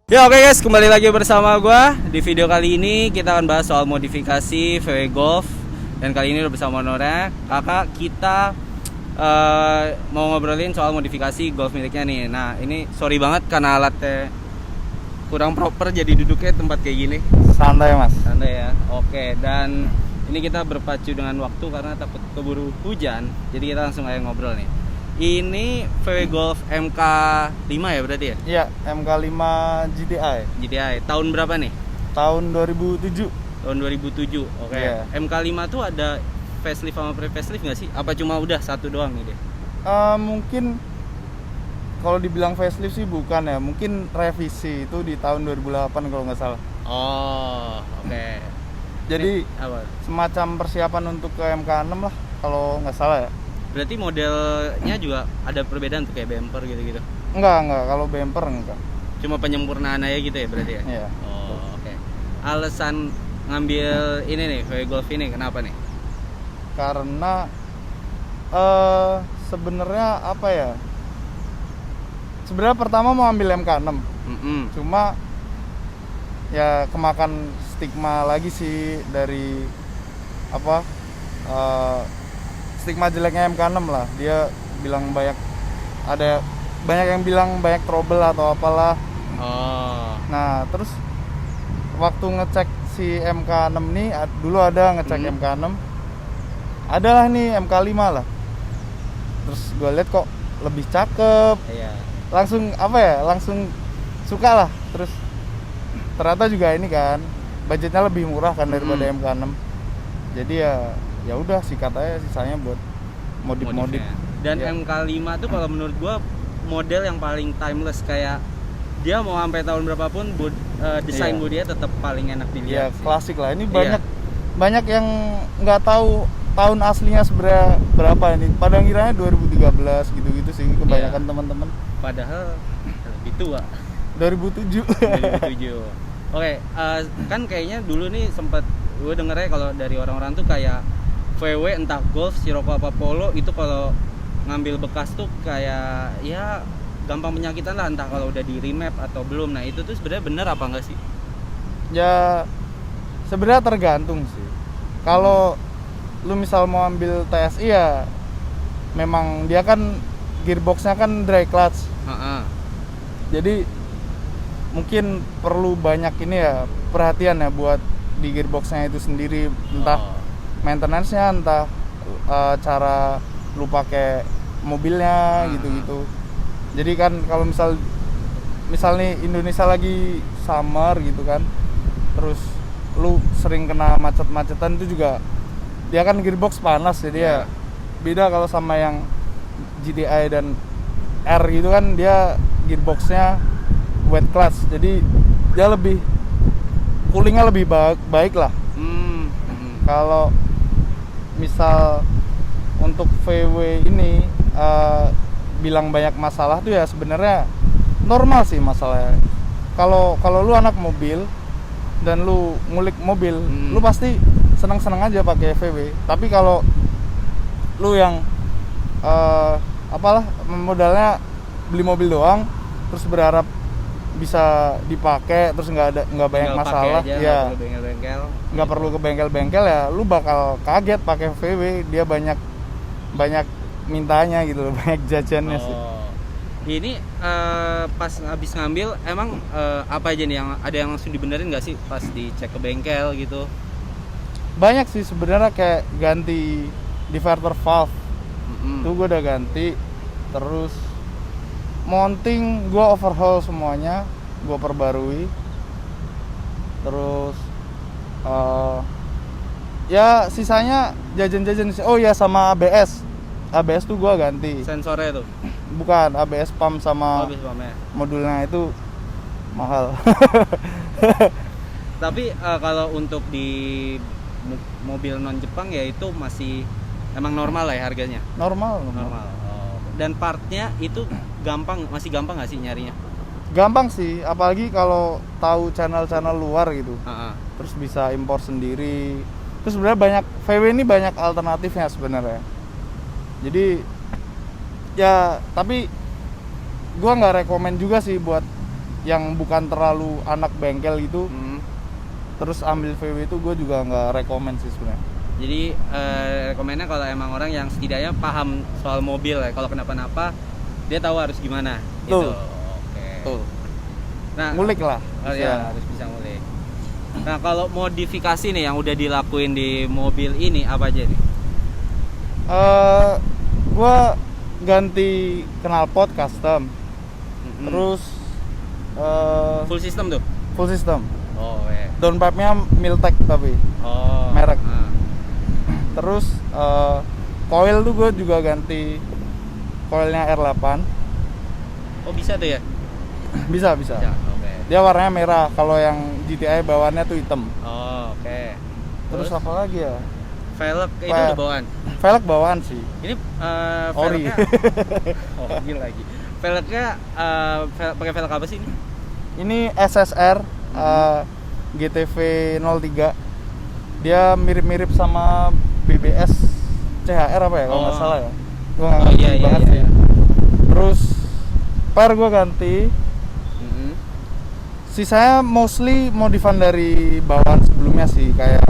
Ya oke guys, kembali lagi bersama gua. Di video kali ini kita akan bahas soal modifikasi VW Golf. Dan kali ini udah bersama Nora. Kakak kita mau ngobrolin soal modifikasi Golf miliknya nih. Nah ini sorry banget karena alatnya kurang proper, jadi duduknya tempat kayak gini. Santai mas. Santai ya. Oke, dan ini kita berpacu dengan waktu karena takut keburu hujan. Jadi kita langsung aja ngobrol nih. Ini VW Golf MK5 ya berarti ya? Iya, MK5 GTI. GTI. Tahun berapa nih? Tahun 2007. Tahun 2007. Oke. Iya. MK5 tuh ada facelift sama pre-facelift nggak sih? Apa cuma udah satu doang nih deh? Mungkin kalau dibilang facelift sih bukan ya. Mungkin revisi itu di tahun 2008 kalau nggak salah. Oh, oke. Jadi Ini apa? semacam persiapan untuk ke MK6 lah kalau nggak salah ya. Berarti modelnya juga ada perbedaan tuh kayak bumper gitu-gitu. Enggak. Kalau bumper enggak. Cuma penyempurnaan aja gitu ya berarti ya? Iya. Oh, oke. Alasan ngambil ini nih, VW Golf ini kenapa nih? Karena sebenarnya apa ya? Sebenarnya pertama mau ambil MK6. Cuma ya kemakan stigma lagi sih dari apa stigma jeleknya MK6 lah. Dia bilang ada banyak yang bilang banyak trouble atau apalah. Oh. Nah terus waktu ngecek si MK6 nih dulu ada ngecek MK6, adalah nih MK5 lah. Terus gue lihat kok lebih cakep, Iya. langsung apa ya, langsung suka lah. Terus ternyata juga ini kan budgetnya lebih murah kan daripada MK6. Jadi ya udah sikat aja, sisanya buat modif. Dan Ya. MK5 tuh kalau menurut gua model yang paling timeless, kayak dia mau sampai tahun berapapun desain Iya. bodinya tetap paling enak Ya dilihat sih. klasik lah. Ini Iya. banyak yang nggak tahu tahun aslinya sebenarnya berapa ini. Pada ngiranya 2013 gitu-gitu sih kebanyakan Iya. teman-teman. Padahal lebih tua. 2007. 2007. Oke, kan kayaknya dulu nih sempat gue dengernya kalau dari orang-orang tuh kayak VW entah Golf, Sirocco apa Polo itu kalau ngambil bekas tuh kayak ya gampang penyakitan lah, entah kalau udah di remap atau belum. Nah itu tuh sebenarnya bener apa enggak sih? Ya sebenarnya tergantung sih. Kalau lu misal mau ambil TSI ya memang dia kan gearboxnya kan dry clutch. Heeh. Jadi mungkin perlu banyak ini ya perhatian ya buat di gearboxnya itu sendiri, entah maintenance-nya, entah cara lu pakai mobilnya gitu-gitu. Jadi kan kalau misal nih Indonesia lagi summer gitu kan, terus lu sering kena macet-macetan, itu juga dia kan gearbox panas, jadi ya beda kalau sama yang GTI dan R gitu kan, dia gearboxnya wet clutch, jadi dia lebih coolingnya lebih baik lah. Kalau misal untuk VW ini bilang banyak masalah tuh ya sebenarnya normal sih masalahnya. Kalau lu anak mobil dan lu ngulik mobil, lu pasti senang-senang aja pakai VW. Tapi kalau lu yang modalnya beli mobil doang terus berharap bisa dipakai terus nggak banyak Tinggal masalah pakai aja, ya, nggak perlu bengkel-bengkel. nggak perlu ke bengkel-bengkel ya, lu bakal kaget pakai VW. Dia banyak mintanya gitu loh, banyak jajannya sih. Ini pas habis ngambil emang apa aja nih yang ada yang langsung dibenerin nggak sih pas dicek ke bengkel gitu? Banyak sih sebenarnya, kayak ganti diverter valve itu gue udah ganti, terus mounting gue overhaul semuanya, gue perbarui. Terus ya sisanya jajan-jajan sih. Oh ya, sama ABS tuh gue ganti. Sensornya tuh? Bukan, ABS pump sama Habis pamer. modulnya itu mahal. Tapi kalau untuk di mobil non Jepang ya itu masih emang normal lah ya harganya? Normal. Dan partnya itu masih gampang nggak sih nyarinya? Gampang sih, apalagi kalau tahu channel-channel luar gitu. Terus Terus bisa impor sendiri. Terus sebenarnya VW ini banyak alternatifnya sebenarnya. Jadi ya, tapi gua nggak rekomen juga sih buat yang bukan terlalu anak bengkel gitu, terus ambil VW itu gue juga nggak rekomen sih sebenarnya. Jadi rekomennya kalau emang orang yang setidaknya paham soal mobil ya, kalau kenapa-napa dia tahu harus gimana. Gitu. Tuh. Oke. Tuh. Nah, Ngulik lah. oh ya, harus bisa ngulik. Nah, kalau modifikasi nih yang udah dilakuin di mobil ini apa aja nih? Gua ganti knalpot custom. Terus Full system tuh? full system. Oh, ya. Downpipe-nya Miltech tapi Oh. merek. Terus coil tuh gue juga ganti coilnya R8. Oh, bisa tuh ya? Bisa. Oke. Dia warnanya merah. Kalau yang GTI bawaannya tuh hitam. Oh, oke. Terus apa lagi ya? Velg itu Velg. udah bawaan. Velg bawaan sih. Ini Ori. velgnya oh, gila lagi. Velgnya pakai velg apa sih ini? Ini SSR GTV 03. Dia mirip-mirip sama BBS CHR apa ya kalau nggak salah ya. Gue nggak ngerti banget sih. Terus per gue ganti. Sisanya mostly modifan dari bawaan sebelumnya sih, kayak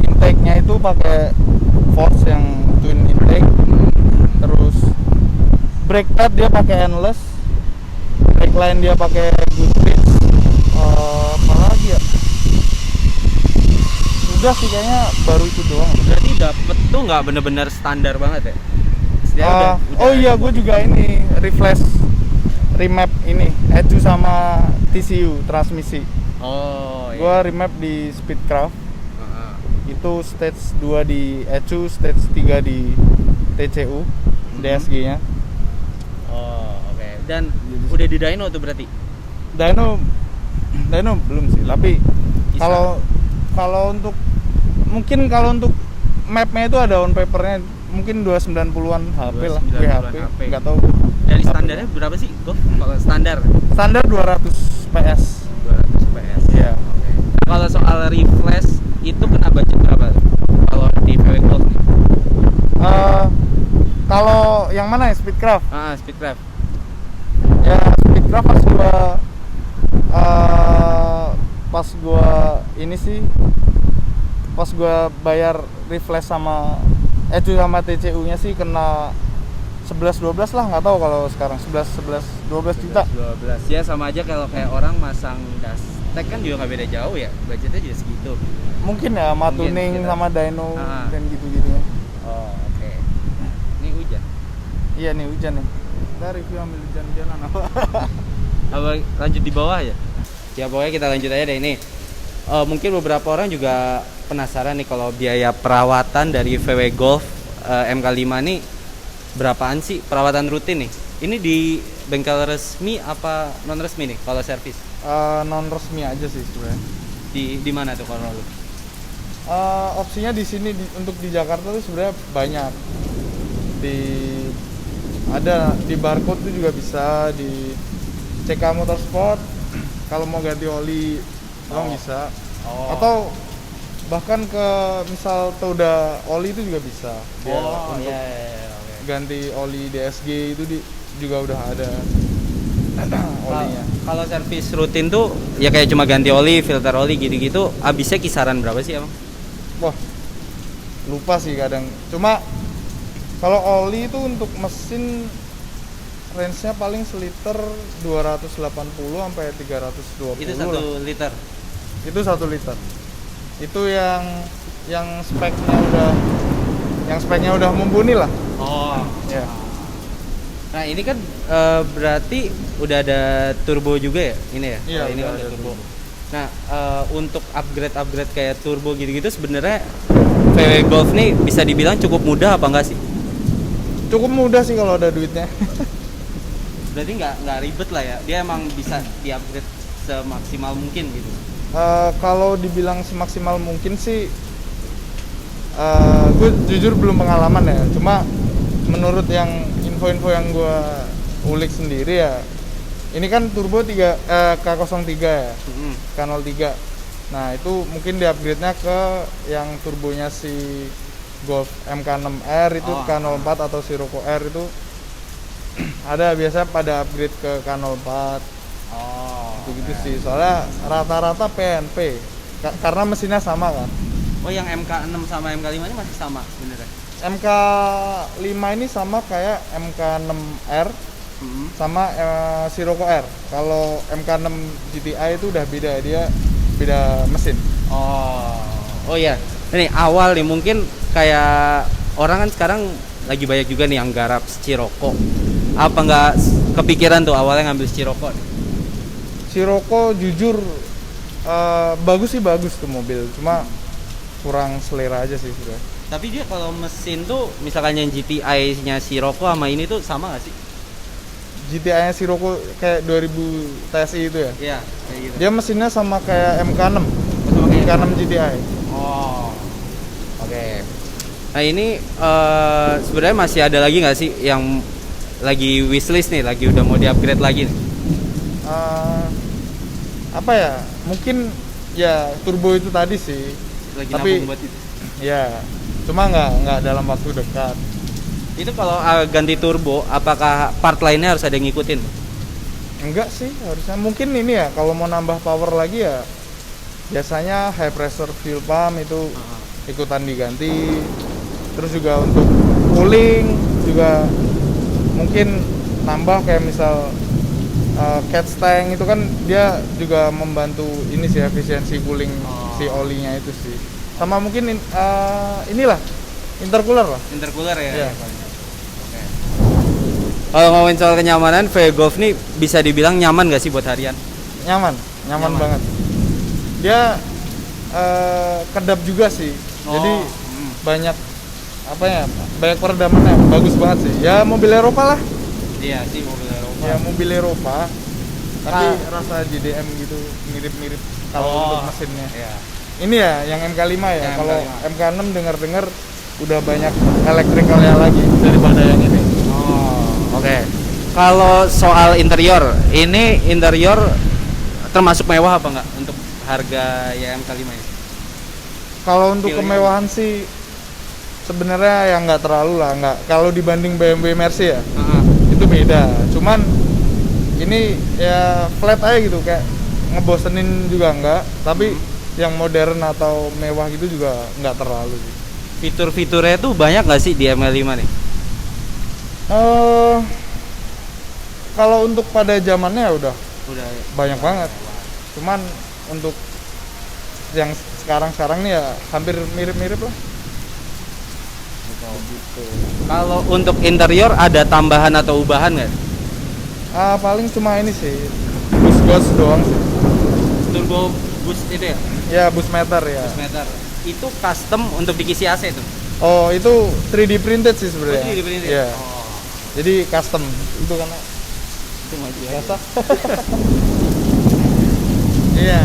intake-nya itu pakai force yang twin intake. Terus brake pad dia pakai endless, brake line dia pakai Goodrich. Apa lagi ya? Udah sih kayaknya baru itu doang. Berarti dapet tuh nggak bener-bener standar banget ya? Udah Oh iya, gue juga ini refresh remap ini ECU sama TCU transmisi. Oh iya. Gua remap di Speedcraft. Itu stage 2 di ECU, stage 3 di TCU, DSG-nya. Oh, oke. Dan udah di dyno tuh berarti? Dyno belum sih, tapi kalau untuk mungkin kalau untuk mapnya itu ada on papernya mungkin 290-an HP lah, 290-an WHP, HP. nggak tahu. Dari standarnya berapa sih, Golf? Kalau standar? Standar 200 PS. 200 PS. Iya. Oke. Nah, kalau soal refresh itu kena budget berapa? Kalau di VW Golf nih? Kalau yang mana ya, Speedcraft? Speedcraft. Ya Speedcraft pas gua ini sih, pas gua bayar refresh sama ECU sama TCU-nya sih kena 11-12 lah, nggak tahu kalau sekarang 11-12 juta. 12 ya, sama aja kalau kayak orang masang Dastech kan juga nggak beda jauh ya, budgetnya juga segitu. Mungkin ya sama Mungkin, tuning gitu. sama dyno Ah. dan gitu-gitunya. Oh, oke. Ini hujan. Iya nih hujan nih. Kita review ambil hujan-hujanan apa? Apa lanjut di bawah ya? Ya pokoknya kita lanjut aja deh ini. Mungkin beberapa orang juga penasaran nih kalau biaya perawatan dari VW Golf MK5 nih berapaan sih perawatan rutin nih? Ini di bengkel resmi apa non resmi nih kalau servis? Non resmi aja sih sebenarnya. Di mana tuh kalau lu? Opsinya di sini untuk di Jakarta tuh sebenarnya banyak. Ada di Barcode tuh juga bisa, di CK Motorsport kalau mau ganti oli bisa. Atau bahkan ke misal Toda oli itu juga bisa. Untuk ganti oli DSG itu juga udah ada olinya. Kalau servis rutin tuh ya kayak cuma ganti oli, filter oli gitu-gitu, habisnya kisaran berapa sih emang? Wah, lupa sih kadang. Cuma kalau oli itu untuk mesin range-nya paling seliter 280 sampai 320 Itu 1 lah. liter. Itu 1 liter. Itu yang speknya udah mumpuni lah. Oh. Ya. Nah, ini kan berarti udah ada turbo juga ya ini ya? Iya, Oh, ini udah kan ada udah turbo. turbo. Nah, untuk upgrade kayak turbo gitu-gitu sebenarnya VW Golf nih bisa dibilang cukup mudah apa enggak sih? Cukup mudah sih kalau ada duitnya. Berarti nggak ribet lah ya. Dia emang bisa di-upgrade semaksimal mungkin gitu. Kalau dibilang semaksimal mungkin sih, gue jujur belum pengalaman ya. Cuma menurut yang info-info yang gue ulik sendiri ya, ini kan turbo K03 ya, K03. Nah itu mungkin di-upgrade-nya ke yang turbonya si Golf MK6R itu, K04 atau Sirocco R itu ada biasa pada upgrade ke K04. Oh. Gitu sih, soalnya rata-rata PNP karena mesinnya sama kan. Oh, yang MK6 sama MK5 ini masih sama beneran? MK5 ini sama kayak MK6R sama Sirocco R. Kalau MK6 GTI itu udah beda, dia beda mesin. Oh iya. Ini awal nih mungkin kayak orang kan sekarang lagi banyak juga nih yang garap Scirocco. Apa nggak kepikiran tuh awalnya ngambil Scirocco? Sirocco jujur bagus tuh mobil, cuma kurang selera aja sih sudah. Tapi dia kalau mesin tuh misalkan yang GTI-nya Scirocco sama ini tuh sama nggak sih? GTI-nya Sirocco kayak 2000 TSI itu ya? Iya, kayak gitu. Dia mesinnya sama kayak MK6. Sama kayak MK6 GTI. Oh. Oke. Nah, ini sebenarnya masih ada lagi nggak sih yang lagi wishlist nih, lagi udah mau di-upgrade lagi nih? Apa ya? Mungkin ya turbo itu tadi sih. Lagi Tapi nabung buat itu. ya, cuma nggak dalam waktu dekat. Itu kalau ganti turbo, apakah part lainnya harus ada yang ngikutin? Enggak sih, harusnya mungkin ini ya, kalau mau nambah power lagi ya biasanya high pressure fuel pump itu ikutan diganti. Terus juga untuk cooling juga mungkin nambah, kayak misal catch tank itu kan dia juga membantu ini sih efisiensi cooling si olinya itu sih. Sama mungkin inilah intercooler lah. Intercooler ya. Iya. Oke. Kalau ngomongin soal kenyamanan, V-Golf nih bisa dibilang nyaman gak sih buat harian? Nyaman banget. Dia kedap juga sih. Jadi banyak banyak peredamannya, bagus banget sih. Ya mobil Eropa lah. Iya sih, mobil Eropa. Ya mobil Eropa. Tapi rasa JDM gitu, mirip-mirip kalau untuk mesinnya. Iya. Ini ya yang MK5 ya. Yang Kalau MK5. MK6 dengar udah banyak elektrikalnya lagi daripada yang ini. Oke. Kalau soal interior, ini interior termasuk mewah apa enggak untuk harga ya MK5 ini? Kalau untuk Feelnya. kemewahan sih sebenarnya yang nggak terlalu lah, nggak. Kalau dibanding BMW Mercy ya, itu beda. Cuman ini ya flat aja gitu, kayak ngebosenin juga nggak. Tapi yang modern atau mewah gitu juga nggak terlalu sih. Fitur-fiturnya tuh banyak nggak sih di ML5 nih? Kalau untuk pada zamannya udah Udah banyak banget. Cuman untuk yang sekarang nih ya hampir mirip-mirip lah. Gitu. Kalau untuk interior ada tambahan atau ubahan nggak? Paling cuma ini sih, bus doang sih. Turbo boost itu ya? Ya bus meter ya. Boost meter. Itu custom untuk dikisi AC tuh? Oh itu 3D printed sih sebenarnya. 3D printed? Iya. Oh. Jadi custom itu karena Itu maju ya. biasa. Iya.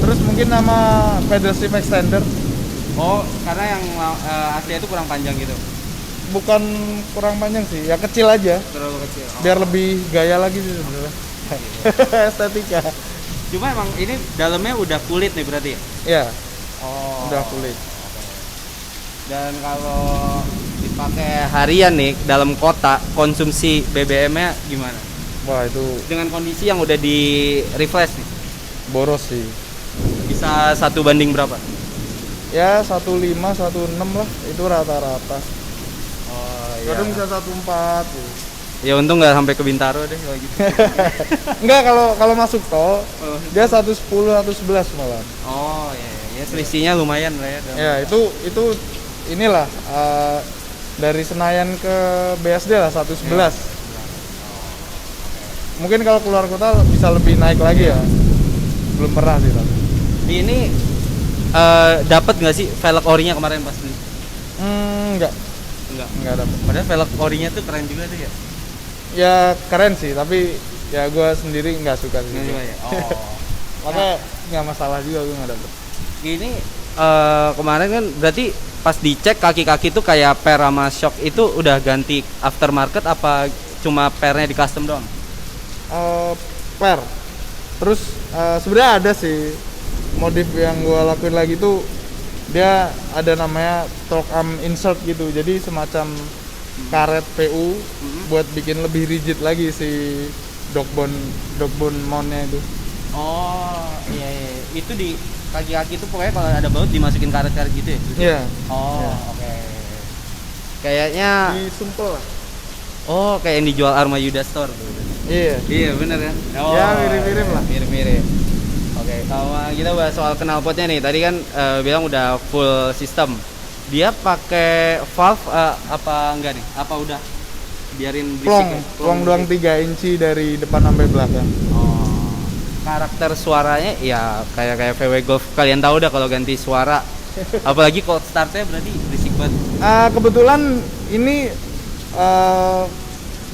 Terus mungkin nama pedal shift extender. Oh, karena yang asli itu kurang panjang gitu? Bukan kurang panjang sih, ya kecil aja. Terlalu kecil? Oh. Biar lebih gaya lagi sih sebenarnya. Estetika. Cuma emang ini dalamnya udah kulit nih berarti ya? Iya. Oh. Udah kulit. Dan kalau dipakai harian nih dalam kota, konsumsi BBM-nya gimana? Wah itu Dengan kondisi yang udah di refresh nih, boros sih. bisa 1 banding berapa? Ya 15, 16 lah, itu rata-rata. Oh Kadang bisa 14 gitu. Ya untung nggak sampai ke Bintaro deh kalau gitu. Enggak, kalau masuk tol dia 110, 111 malah. Oh iya, ya selisihnya lumayan lah ya. Ya itu inilah dari Senayan ke BSD lah 111. Mungkin kalau keluar kota bisa lebih naik lagi ya. Belum pernah sih tapi. Ini dapat nggak sih velg orinya kemarin pas beli? Enggak dapat. Padahal velg orinya tuh keren juga tuh ya. Ya keren sih, tapi ya gue sendiri nggak suka sih. Nggak juga ya. Oh. Makanya nggak masalah juga gue nggak dapet. Ini kemarin kan berarti pas dicek kaki-kaki tuh kayak per sama shock itu udah ganti aftermarket apa cuma pernya di custom doang? Per. Terus sebenarnya ada sih modif yang gue lakuin lagi tuh, dia ada namanya torque arm insert gitu, jadi semacam karet PU buat bikin lebih rigid lagi si dog bone mountnya itu. Oh iya, iya. Itu di kaki-kaki itu pokoknya kalau ada baut dimasukin karet-karet gitu ya? Iya. Oh Iya. oke. Kayaknya Di sumpel lah. oh kayak yang dijual Arma Yuda Store tuh. Iya. Iya bener kan? Ya, mirip-mirip lah. Mirip-mirip. Oke, sama kita bahas soal knalpotnya nih. Tadi kan bilang udah full system. Dia pakai valve apa enggak nih? Apa udah biarin berisik? Plong doang 3 inci dari depan sampai belakang. Oh. Karakter suaranya ya kayak VW Golf. Kalian tahu dah kalau ganti suara. Apalagi cold startnya berarti berisik banget. Kebetulan ini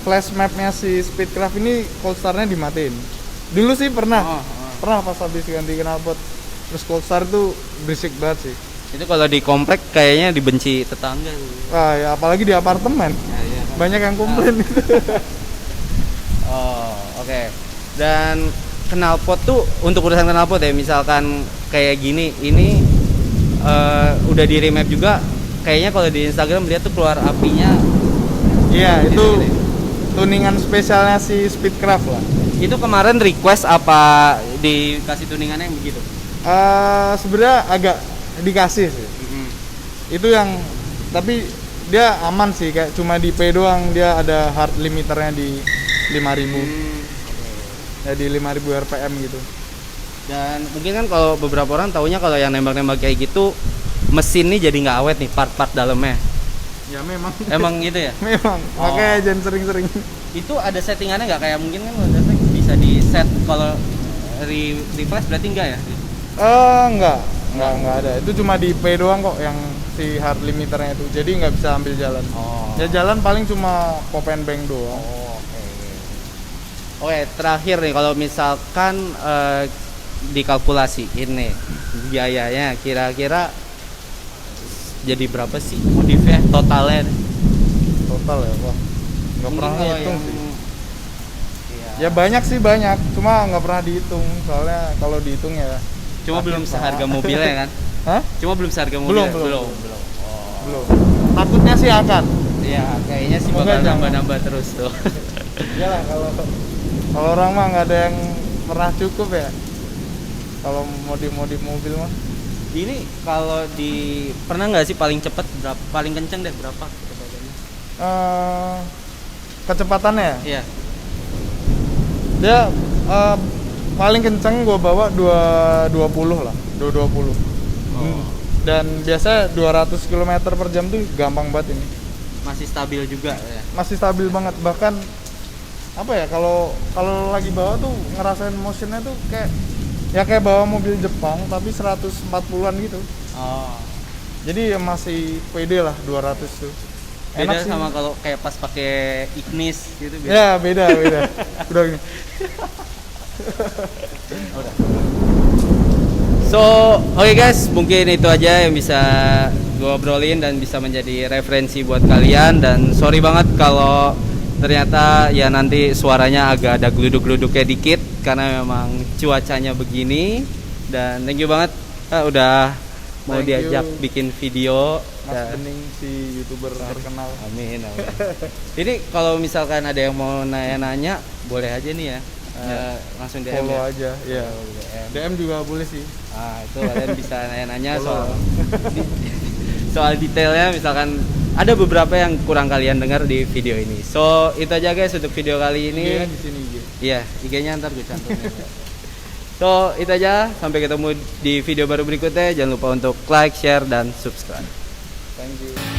flash mapnya si Speedcraft ini cold startnya dimatiin. Dulu sih pernah pas habis ganti knalpot terus cold start tuh berisik banget sih. Itu kalau di komplek kayaknya dibenci tetangga. Ya apalagi di apartemen. Ya, iya, kan? Banyak yang komplain. Oh, oke. Dan knalpot tuh untuk urusan knalpot ya, misalkan kayak gini, ini udah di remap juga. Kayaknya kalau di Instagram lihat tuh keluar apinya. Iya, itu Gini. tuningan spesialnya si Speedcraft lah. Itu kemarin request apa dikasih tuningannya yang begitu? Sebenarnya agak dikasih sih. Itu yang tapi dia aman sih, kayak cuma di P doang dia ada hard limiternya di 5000. Ya di 5000 rpm gitu. Dan mungkin kan kalau beberapa orang taunya kalau yang nembak-nembak kayak gitu mesin nih jadi nggak awet nih part-part dalamnya. Ya memang. Emang gitu ya? Memang. Oh. Makanya jangan sering-sering. Itu ada settingannya nggak, kayak mungkin kan bisa di set kalau replace berarti enggak ya? Enggak ada. Itu cuma di P doang kok yang si hard limiternya itu. Jadi nggak bisa ambil jalan. Oh. Ya jalan paling cuma pop and bank doang. Oh, oke, terakhir nih kalau misalkan dikalkulasi ini biayanya kira-kira jadi berapa sih modifnya totalnya? Total ya, wah. Nggak Mungkin pernah kalau hitung yang- sih. Iya. Ya banyak sih banyak, cuma nggak pernah dihitung. Soalnya kalau dihitung ya Cuma makin belum mahal. seharga mobilnya kan? Hah? Cuma belum seharga mobilnya? Belum. Oh. Belum. Takutnya sih akan. Iya, kayaknya sih Semoga bakal jangan. nambah-nambah terus tuh. Iyalah kalau orang mah nggak ada yang pernah cukup ya. Kalau modif mobil mah. Ini kalau pernah nggak sih paling cepet berapa, paling kenceng deh berapa kecepatannya? Kecepatannya ya? Iya. Dia paling kenceng gua bawa 220 lah, 220. Oh. Dan biasa 200 km per jam tuh gampang banget ini. Masih stabil juga ya. Masih stabil banget, bahkan apa ya, kalau lagi bawa tuh ngerasain motionnya tuh kayak bawa mobil Jepang tapi 140-an gitu. Oh. Jadi ya masih pede lah 200 tuh. Beda Enak sih. sama kalau kayak pas pakai Ignis gitu beda. Ya beda. Udah gini. Udah. So, oke guys, mungkin itu aja yang bisa gue obrolin dan bisa menjadi referensi buat kalian. Dan sorry banget kalau ternyata ya nanti suaranya agak ada geluduk-geluduknya dikit karena memang cuacanya begini. Dan thank you banget udah mau Thank diajak you, bikin video. Mas Bening, si YouTuber terkenal. Amin. Jadi kalau misalkan ada yang mau nanya-nanya, boleh aja nih ya. Langsung DM Follow ya. aja, ya. DM juga boleh sih. Itu kalian bisa nanya-nanya Follow. soal detailnya, misalkan ada beberapa yang kurang kalian dengar di video ini. So, itu aja guys untuk video kali ini. IG kan di sini IG. Iya, IG-nya ntar gue cantumin. So, itu aja. Sampai ketemu di video baru berikutnya. Jangan lupa untuk like, share, dan subscribe. Thank you.